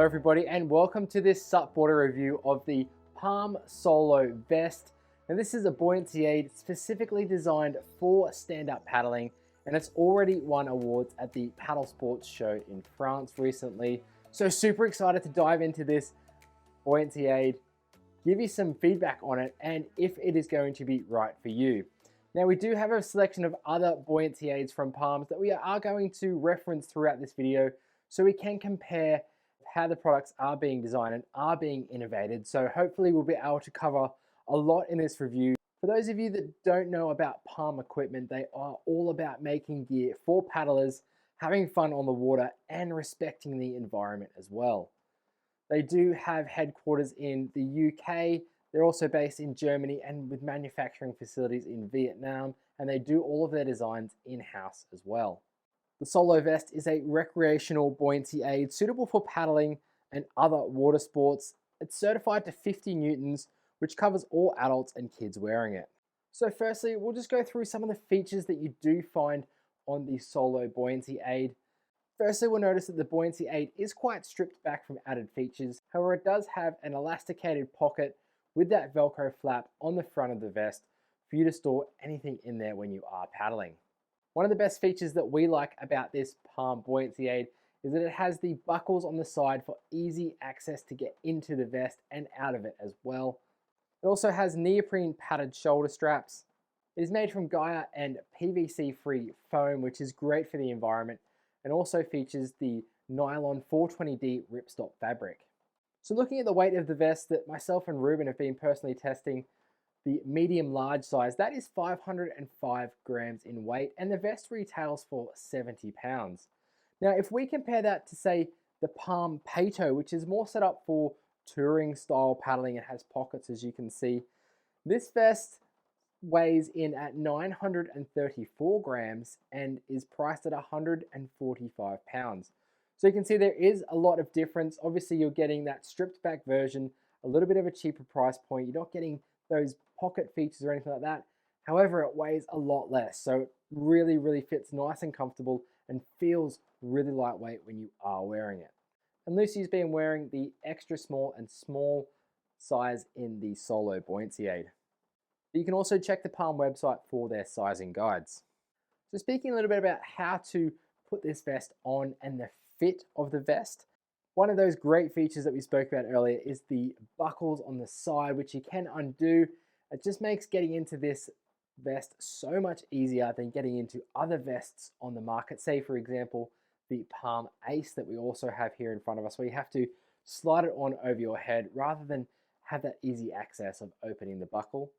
Hello everybody and welcome to this SUPboarder review of the Palm Solo Vest. Now this is a buoyancy aid specifically designed for stand-up paddling, and it's already won awards at the Paddle Sports show in France recently. So super excited to dive into this buoyancy aid, give you some feedback on it and if it is going to be right for you. Now we do have a selection of other buoyancy aids from Palms that we are going to reference throughout this video so we can compare how the products are being designed and are being innovated. So hopefully we'll be able to cover a lot in this review. For those of you that don't know about Palm equipment, they are all about making gear for paddlers, having fun on the water and respecting the environment as well. They do have headquarters in the UK. They're also based in Germany and with manufacturing facilities in Vietnam, and they do all of their designs in-house as well. The Solo Vest is a recreational buoyancy aid suitable for paddling and other water sports. It's certified to 50 newtons, which covers all adults and kids wearing it. So firstly, we'll just go through some of the features that you do find on the Solo buoyancy aid. Firstly, we'll notice that the buoyancy aid is quite stripped back from added features. However, it does have an elasticated pocket with that Velcro flap on the front of the vest for you to store anything in there when you are paddling. One of the best features that we like about this Palm buoyancy aid is that it has the buckles on the side for easy access to get into the vest and out of it as well. It also has neoprene padded shoulder straps. It is made from Gaia and PVC-free foam, which is great for the environment, and also features the nylon 420D ripstop fabric. So looking at the weight of the vest that myself and Ruben have been personally testing, the medium large size, that is 505 grams in weight, and the vest retails for 70 pounds. Now, if we compare that to say the Palm Pato, which is more set up for touring style paddling and has pockets, as you can see, this vest weighs in at 934 grams and is priced at 145 pounds. So you can see there is a lot of difference. Obviously you're getting that stripped back version, a little bit of a cheaper price point. You're not getting those pocket features or anything like that. However, it weighs a lot less. So it really fits nice and comfortable and feels really lightweight when you are wearing it. And Lucy's been wearing the extra small and small size in the Solo buoyancy aid. You can also check the Palm website for their sizing guides. So speaking a little bit about how to put this vest on and the fit of the vest, one of those great features that we spoke about earlier is the buckles on the side, which you can undo. It just makes getting into this vest so much easier than getting into other vests on the market. Say for example, the Palm Ace that we also have here in front of us, where you have to slide it on over your head rather than have that easy access of opening the buckle.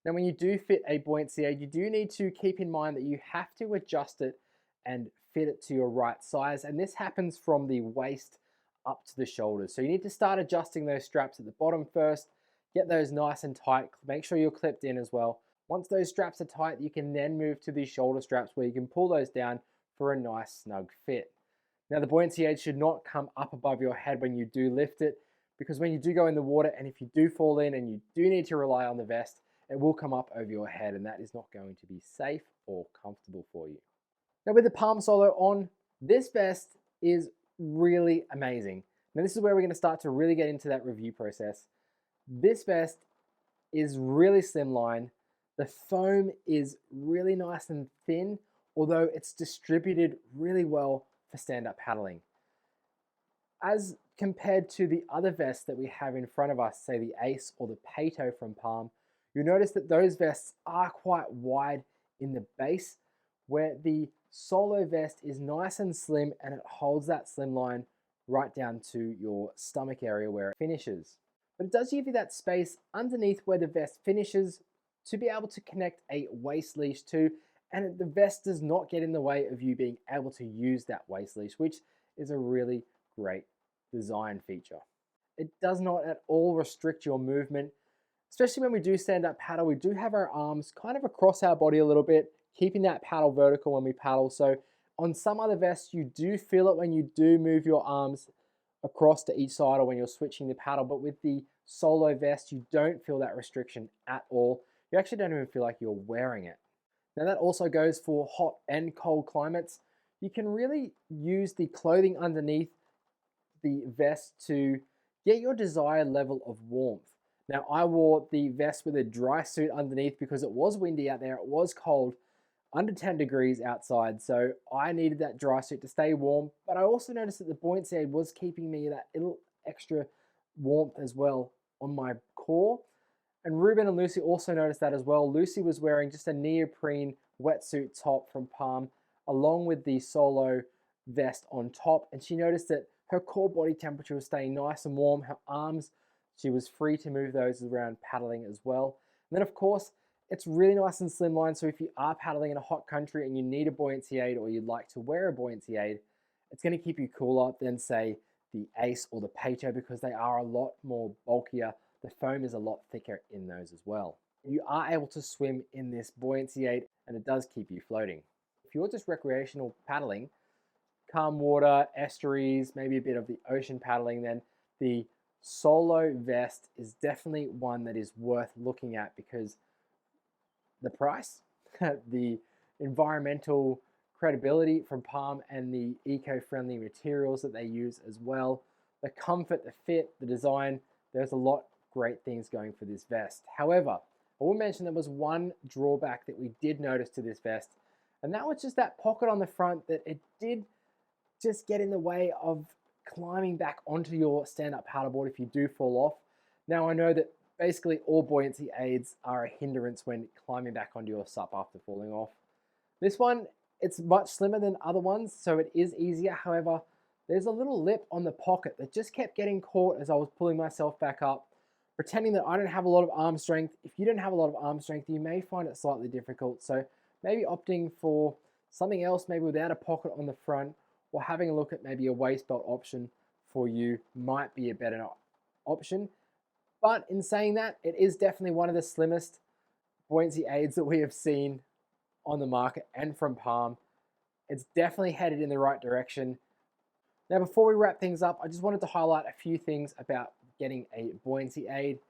Now when you do fit a buoyancy aid, you do need to keep in mind that you have to adjust it and fit it to your right size, and this happens from the waist up to the shoulders. So you need to start adjusting those straps at the bottom first, get those nice and tight, make sure you're clipped in as well. Once those straps are tight, you can then move to the shoulder straps where you can pull those down for a nice snug fit. Now the buoyancy aid should not come up above your head when you do lift it, because when you do go in the water and if you do fall in and you do need to rely on the vest, it will come up over your head and that is not going to be safe or comfortable for you. Now with the Palm Solo on, this vest is really amazing. Now this is where we're going to start to really get into that review process. This vest is really slimline. The foam is really nice and thin, although it's distributed really well for stand-up paddling. As compared to the other vests that we have in front of us, say the Ace or the Pato from Palm, you'll notice that those vests are quite wide in the base, where the Solo vest is nice and slim and it holds that slimline right down to your stomach area where it finishes. But it does give you that space underneath where the vest finishes to be able to connect a waist leash to, and the vest does not get in the way of you being able to use that waist leash, which is a really great design feature. It does not at all restrict your movement, especially when we do stand up paddle. We do have our arms kind of across our body a little bit, keeping that paddle vertical when we paddle. So on some other vests, you do feel it when you do move your arms across to each side or when you're switching the paddle, but with the Solo vest, you don't feel that restriction at all. You actually don't even feel like you're wearing it. Now that also goes for hot and cold climates. You can really use the clothing underneath the vest to get your desired level of warmth. Now, I wore the vest with a dry suit underneath because it was windy out there, it was cold, under 10 degrees outside, so I needed that dry suit to stay warm, but I also noticed that the buoyancy aid was keeping me that little extra warmth as well on my core. And Ruben and Lucy also noticed that as well. Lucy was wearing just a neoprene wetsuit top from Palm along with the Solo vest on top, and she noticed that her core body temperature was staying nice and warm. Her arms, she was free to move those around paddling as well. And then of course, it's really nice and slimline, so if you are paddling in a hot country and you need a buoyancy aid or you'd like to wear a buoyancy aid, it's going to keep you cooler than say the Ace or the Pato because they are a lot more bulkier. The foam is a lot thicker in those as well. You are able to swim in this buoyancy aid and it does keep you floating. If you're just recreational paddling, calm water, estuaries, maybe a bit of the ocean paddling, then the Solo vest is definitely one that is worth looking at because the price, the environmental credibility from Palm and the eco-friendly materials that they use as well, the comfort, the fit, the design, there's a lot of great things going for this vest. However, I will mention there was one drawback that we did notice to this vest, and that was just that pocket on the front that it did just get in the way of climbing back onto your stand-up paddleboard if you do fall off. Now I know that basically all buoyancy aids are a hindrance when climbing back onto your SUP after falling off. This one, it's much slimmer than other ones, so it is easier. However, there's a little lip on the pocket that just kept getting caught as I was pulling myself back up, pretending that I don't have a lot of arm strength. If you don't have a lot of arm strength, you may find it slightly difficult. So maybe opting for something else, maybe without a pocket on the front, or having a look at maybe a waist belt option for you might be a better option. But in saying that, it is definitely one of the slimmest buoyancy aids that we have seen on the market and from Palm. It's definitely headed in the right direction. Now, before we wrap things up, I just wanted to highlight a few things about getting a buoyancy aid.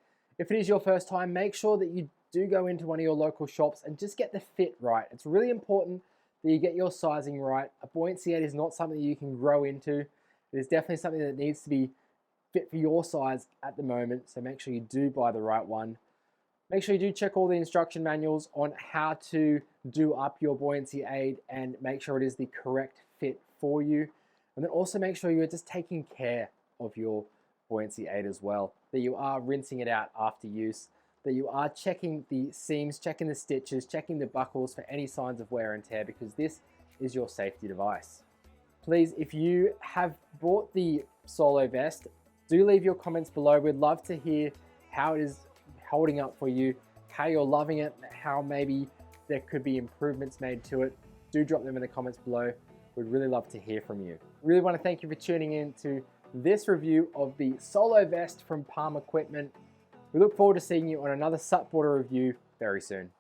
If it is your first time, make sure that you do go into one of your local shops and just get the fit right. It's really important that you get your sizing right. A buoyancy aid is not something that you can grow into. It is definitely something that needs to be fit for your size at the moment, so make sure you do buy the right one. Make sure you do check all the instruction manuals on how to do up your buoyancy aid and make sure it is the correct fit for you. And then also make sure you're just taking care of your buoyancy aid as well, that you are rinsing it out after use, that you are checking the seams, checking the stitches, checking the buckles for any signs of wear and tear, because this is your safety device. Please, if you have bought the Solo vest, do leave your comments below. We'd love to hear how it is holding up for you, how you're loving it, how maybe there could be improvements made to it. Do drop them in the comments below. We'd really love to hear from you. Really want to thank you for tuning in to this review of the Solo vest from Palm Equipment. We look forward to seeing you on another SUPboarder review very soon.